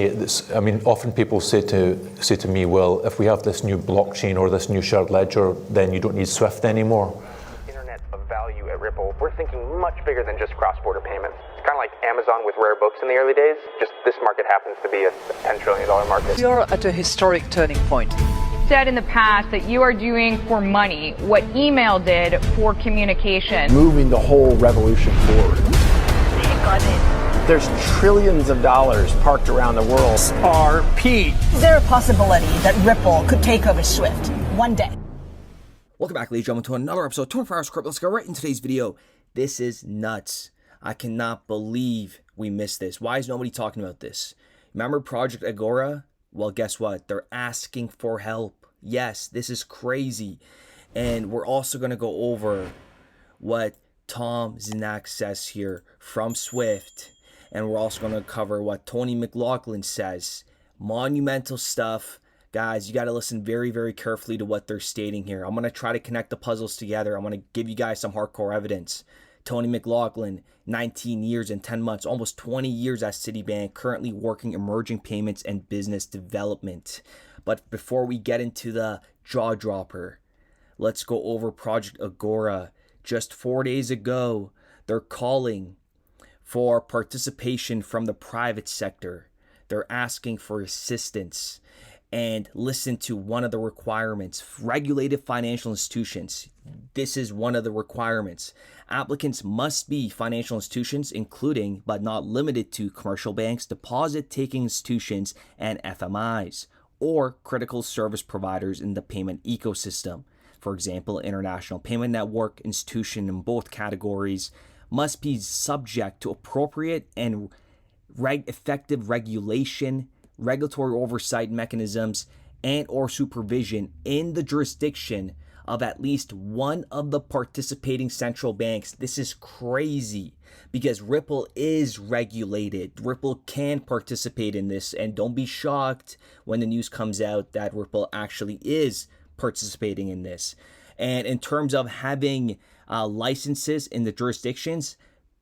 I mean, often people say to me, well, if we have this new blockchain or this new shared ledger, then you don't need SWIFT anymore. Internet of value at Ripple, we're thinking much bigger than just cross-border payments. It's kind of like Amazon with rare books in the early days. Just this market happens to be a $10 trillion market. We are at a historic turning point. Said in the past that you are doing for money what email did for communication. Moving the whole revolution forward. There's trillions of dollars parked around the world. XRP. Is there a possibility that Ripple could take over SWIFT one day? Welcome back, ladies and gentlemen, to another episode of 24 Hours Crypto. Let's go right in today's video. This is nuts. I cannot believe we missed this. Why is nobody talking about this? Remember Project Agora? Well, guess what? They're asking for help. Yes, this is crazy. And we're also going to go over what Tom Zinak says here from Swift. And we're also going to cover what Tony McLaughlin says. Monumental stuff. Guys, you got to listen very, very carefully to what they're stating here. I'm going to try to connect the puzzles together. I'm going to give you guys some hardcore evidence. Tony McLaughlin, 19 years and 10 months, almost 20 years at Citibank, currently working emerging payments and business development. But before we get into the jaw dropper, let's go over Project Agora. Just 4 days ago, they're calling for participation from the private sector. They're asking for assistance. And listen to one of the requirements. Regulated financial institutions. This is one of the requirements. Applicants must be financial institutions, including but not limited to commercial banks, deposit-taking institutions, and FMIs, or critical service providers in the payment ecosystem. For example, international payment network institution in both categories must be subject to appropriate and effective regulation, regulatory oversight mechanisms, and or supervision in the jurisdiction of at least one of the participating central banks. This is crazy because Ripple is regulated. Ripple can participate in this, and don't be shocked when the news comes out that Ripple actually is participating in this. And in terms of having licenses in the jurisdictions,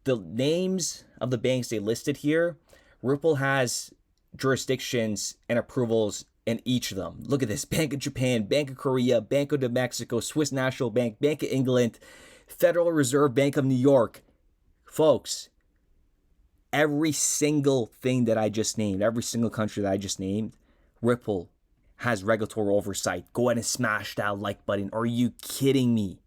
the names of the banks they listed here, Ripple has jurisdictions and approvals in each of them. Look at this: Bank of Japan, Bank of Korea, Banco de Mexico, Swiss National Bank, Bank of England, Federal Reserve Bank of New York. Folks, every single thing that I just named, every single country that I just named, Ripple has regulatory oversight. Go ahead and smash that like button. Are you kidding me?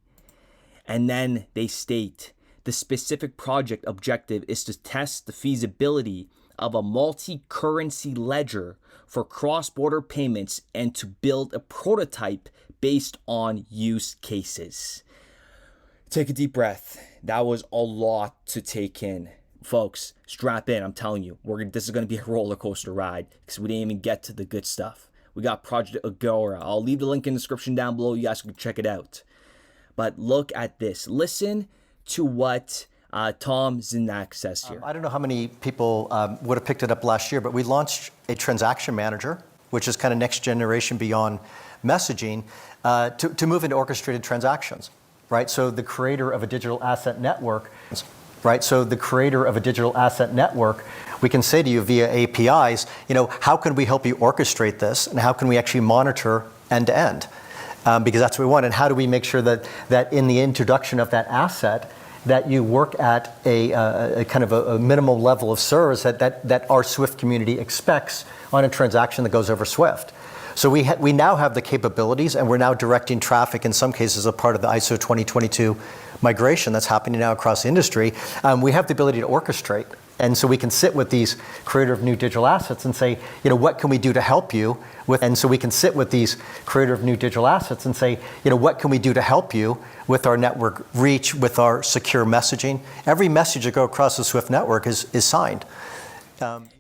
And then they state the specific project objective is to test the feasibility of a multi-currency ledger for cross-border payments and to build a prototype based on use cases. Take a deep breath. That was a lot to take in. Folks, strap in. I'm telling you, this is going to be a roller coaster ride because we didn't even get to the good stuff. We got Project Agora. I'll leave the link in the description down below. You guys can check it out. But look at this. Listen to what Tom Zinak says here. I don't know how many people would have picked it up last year, but we launched a transaction manager, which is kind of next generation beyond messaging, to move into orchestrated transactions, right? So the creator of a digital asset network, right? So the creator of a digital asset network, we can say to you via APIs, how can we help you orchestrate this, and how can we actually monitor end to end? Because that's what we want. And how do we make sure that in the introduction of that asset, that you work at a kind of a minimal level of service that our Swift community expects on a transaction that goes over Swift. So we now have the capabilities, and we're now directing traffic in some cases a part of the ISO 2022 migration that's happening now across the industry. We have the ability to orchestrate. And so we can sit with these creator of new digital assets and say, what can we do to help you with? And so we can sit with these creator of new digital assets and say, what can we do to help you with our network reach, with our secure messaging? Every message that goes across the Swift network is signed.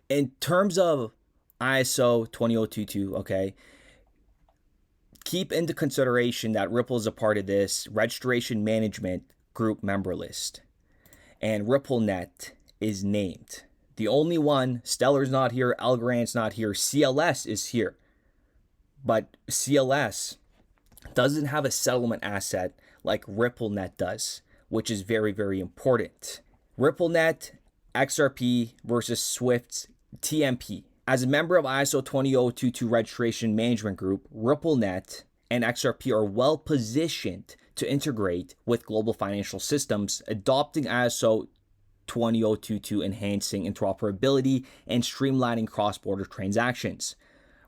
In terms of ISO 20022, okay, keep into consideration that Ripple is a part of this registration management group member list. And RippleNet is named. The only one, Stellar's not here, Algorand's not here, CLS is here. But CLS doesn't have a settlement asset like RippleNet does, which is very, very important. RippleNet, XRP versus Swift's TMP. As a member of ISO 20022 Registration Management Group, RippleNet and XRP are well positioned to integrate with global financial systems, adopting ISO 20022, enhancing interoperability and streamlining cross-border transactions.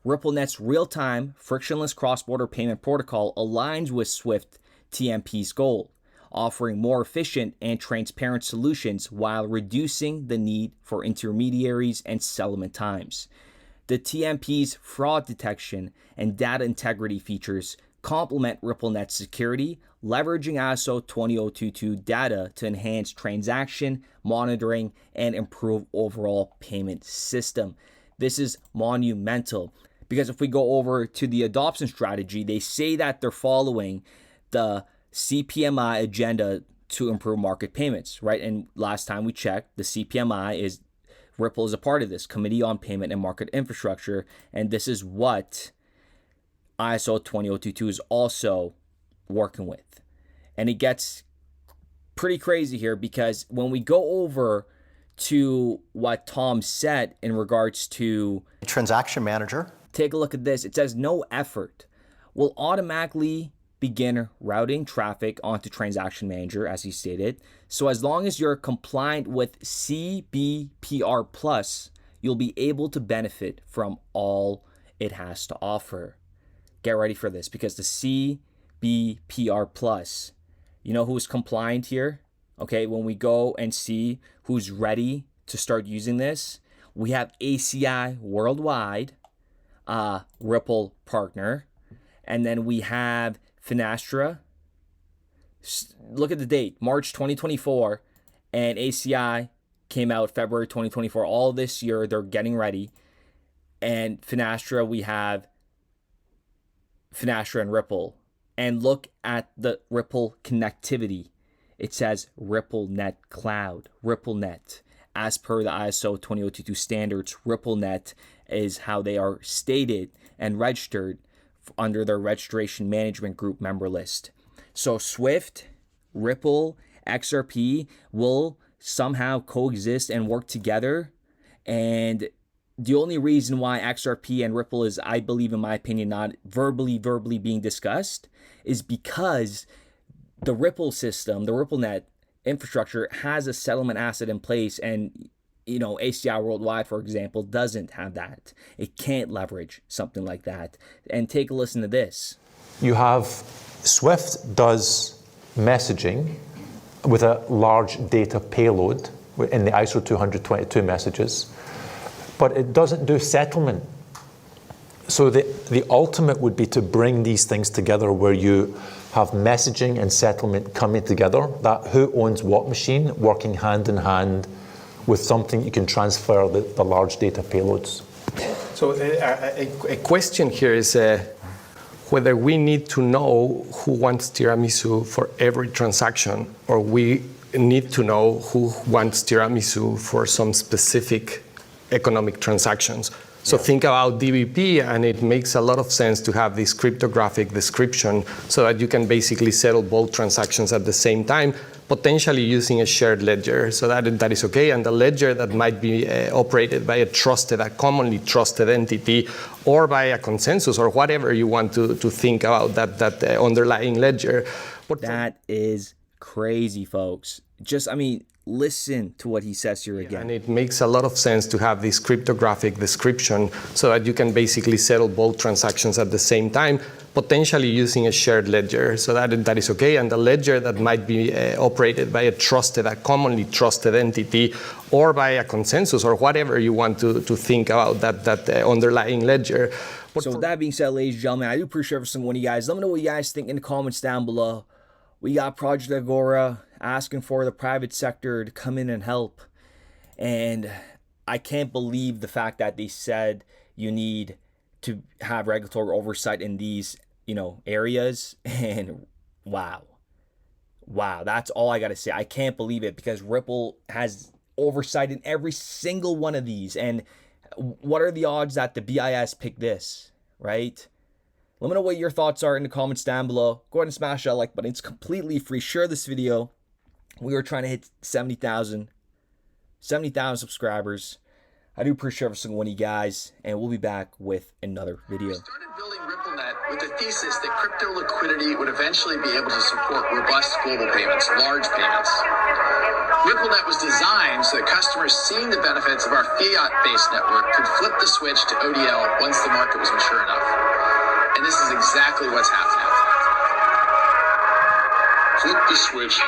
RippleNet's real-time, frictionless cross-border payment protocol aligns with SWIFT TMP's goal, offering more efficient and transparent solutions while reducing the need for intermediaries and settlement times. The TMP's fraud detection and data integrity features complement RippleNet's security, leveraging ISO 20022 data to enhance transaction monitoring and improve overall payment system. This is monumental because if we go over to the adoption strategy, they say that they're following the CPMI agenda to improve market payments, right? And last time we checked, the CPMI is Ripple is a part of this Committee on Payment and Market Infrastructure, and this is what ISO 20022 is also working with. And it gets pretty crazy here because when we go over to what Tom said in regards to Transaction manager. Take a look at this. It says no effort will automatically begin routing traffic onto Transaction Manager, as he stated. So as long as you're compliant with CBPR+, you'll be able to benefit from all it has to offer. Get ready for this because the CBPR+, you know who's compliant here? Okay, when we go and see who's ready to start using this, we have ACI Worldwide, Ripple partner, and then we have Finastra. Look at the date, March 2024, and ACI came out February 2024. All this year, they're getting ready. And Finastra, we have Finastra and Ripple. And look at the Ripple connectivity. It says RippleNet Cloud, RippleNet. As per the ISO 20022 standards, RippleNet is how they are stated and registered under their Registration Management Group member list. So SWIFT, Ripple, XRP will somehow coexist and work together. And the only reason why XRP and Ripple is, I believe, in my opinion, not verbally being discussed is because the Ripple system, the RippleNet infrastructure has a settlement asset in place, and ACI Worldwide, for example, doesn't have that. It can't leverage something like that. And take a listen to this. You have Swift does messaging with a large data payload in the ISO 20022 messages, but it doesn't do settlement. So the ultimate would be to bring these things together where you have messaging and settlement coming together, that who owns what machine working hand in hand with something you can transfer the large data payloads. So a question here is whether we need to know who wants tiramisu for every transaction, or we need to know who wants tiramisu for some specific economic transactions. So think about DBP, and it makes a lot of sense to have this cryptographic description so that you can basically settle both transactions at the same time, potentially using a shared ledger. So that is okay. And the ledger that might be operated by a commonly trusted entity, or by a consensus, or whatever you want to think about that underlying ledger. But that is crazy, folks. Listen to what he says here again. And it makes a lot of sense to have this cryptographic description so that you can basically settle both transactions at the same time, potentially using a shared ledger. So that is okay. And the ledger that might be operated by a commonly trusted entity, or by a consensus, or whatever you want to think about that underlying ledger. So with that being said, ladies and gentlemen, I do appreciate every single one of you guys. Let me know what you guys think in the comments down below. We got Project Agora asking for the private sector to come in and help. And I can't believe the fact that they said you need to have regulatory oversight in these, areas. And wow, that's all I got to say. I can't believe it, because Ripple has oversight in every single one of these. And what are the odds that the BIS picked this, right? Let me know what your thoughts are in the comments down below. Go ahead and smash that like button. It's completely free. Share this video. We were trying to hit 70,000 subscribers. I do appreciate every single one of you guys, and we'll be back with another video. We started building RippleNet with the thesis that crypto liquidity would eventually be able to support robust global payments, large payments. RippleNet was designed so that customers seeing the benefits of our fiat-based network could flip the switch to ODL once the market was mature enough. And this is exactly what's happening. Flip the switch.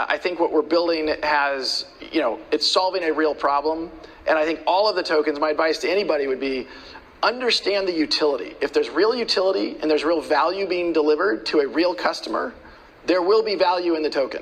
I think what we're building has, it's solving a real problem. And I think all of the tokens, my advice to anybody would be, understand the utility. If there's real utility and there's real value being delivered to a real customer, there will be value in the token.